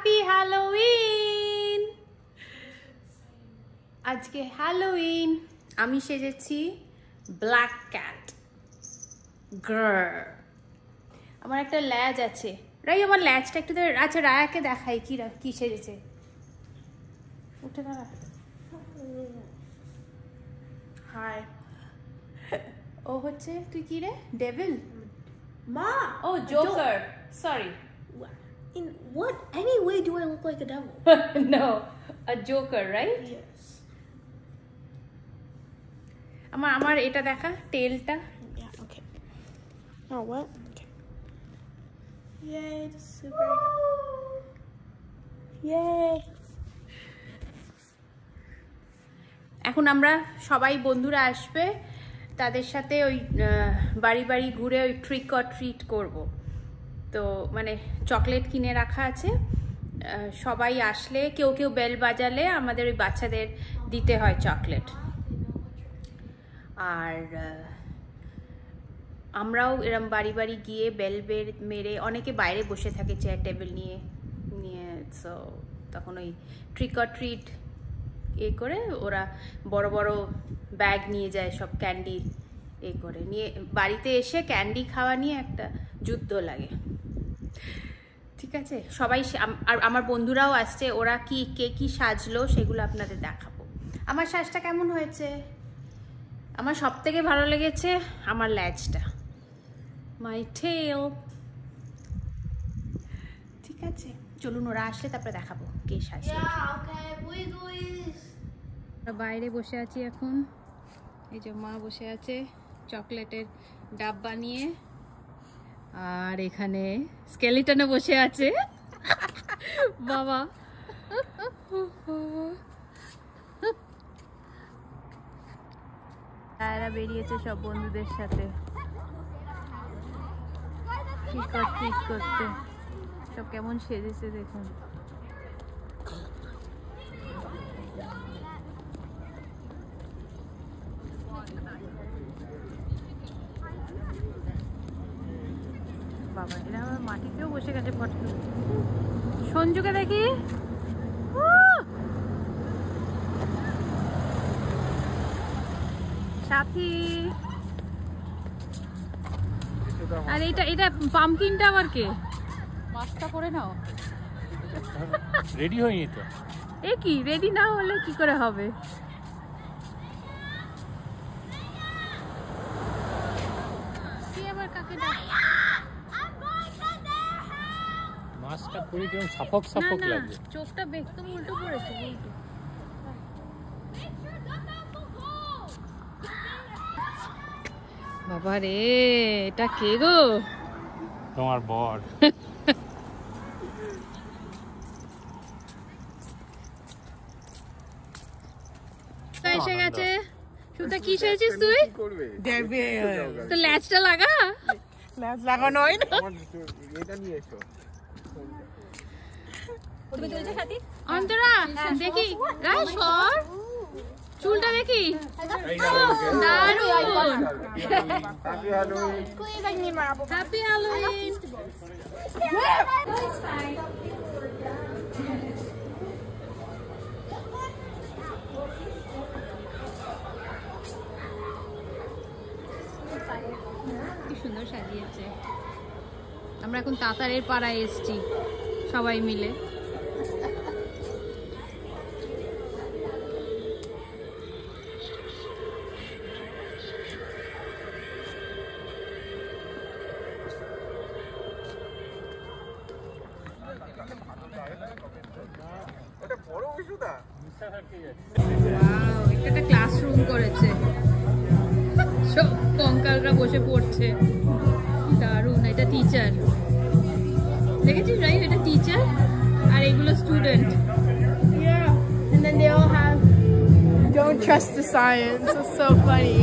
Happy Halloween. আজকে Halloween, আমি সেজেছি black cat girl. আমার একটা ল্যাজ আছে, রাই আমার ল্যাজটা একটু আচ্ছা রায়াকে দেখাই কি সেজেছে। উঠে দাঁড়া। হাই, ও হচ্ছে তুই কি রে, devil? Ma! Oh, Joker. Sorry. In what any way do I look like a devil? No, a Joker, right? Yes. আমার এটা দেখা টেলটা। Yeah, okay. Oh, what? Okay. Yay, this is super. Yay. এখন আমরা সবাই বন্ধুরা আসবে, তাদের সাথে ওই বাড়ি বাড়ি ঘুরে ওই ট্রিক অর ট্রিট করব। তো মানে চকলেট কিনে রাখা আছে, সবাই আসলে কেউ কেউ বেল বাজালে আমাদের ওই বাচ্চাদের দিতে হয় চকলেট। আর আমরাও এরম বাড়ি বাড়ি গিয়ে বেল মেরে, অনেকে বাইরে বসে থাকে চেয়ার টেবিল নিয়ে সো তখন ওই ট্রিক অর ট্রিট করে ওরা বড় বড় ব্যাগ নিয়ে যায়, সব ক্যান্ডি করে নিয়ে বাড়িতে এসে ক্যান্ডি খাওয়া নিয়ে একটা যুদ্ধ লাগে। ঠিক আছে, সবাই আর আমার বন্ধুরাও আসছে, ওরা কে কি সাজলো সেগুলো আপনাদের দেখাবো। আমার সাজটা কেমন হয়েছে? আমার সব থেকে ভালো লেগেছে আমার ল্যাজটা, মাই টেল। ঠিক আছে, চলুন ওরা আসলে তারপরে দেখাবো কে সাজলো। বাইরে বসে আছি এখন, এই যে মা বসে আছে চকলেটের ডাব্বা নিয়ে, আর এখানে স্কেলিটনে বসে আছে বাবা। এরা বেরিয়েছে সব বন্ধুদের সাথে ট্রিক করতে। সব কেমন সেজেছে দেখুন। বাবা, এরা আমার মাটিতেও বসে গেছে ফটো। সঞ্জুকে দেখি, সাথী। আর এটা পামকিনটা আবার কে? মাস্কটা পরে নাও। রেডি হয়নি তো? এ কি রেডি না হলে কি করে হবে? কি আবার কাকে ডাকে? মাস্কটা পরে কেমন সাপক লাগছে। চোখটা একদম উল্টো পড়েছে, উল্টো। বাবা রে, এটা কে গো? তোমার বর। এসে গেছে। সুতা কি সেজেছিস তুই? তো ল্যাজটা লাগা। Let's লাগানো হয় না। এটা নিয়ে এসো। তুমি তুলছো সাথী? অন্তরা দেখি, রাই সর চুলটা দেখি। দারুণ, হ্যাপি হ্যালোউইন। Happy Halloween. কি সুন্দর সাজিয়েছে। আমরা এখন তাতারের পাড়ায় এসছি সবাই মিলে। এটা বড় ইস্যুটা। ওয়াও, একটা ক্লাসরুম করেছে, সব কঙ্কালরা বসে পড়ছে। দারুণ, এটা টিচার। দেখেছিস রাই, এটা টিচার আর এগুলো student. Yeah. And then they all have don't trust the science. It's so funny.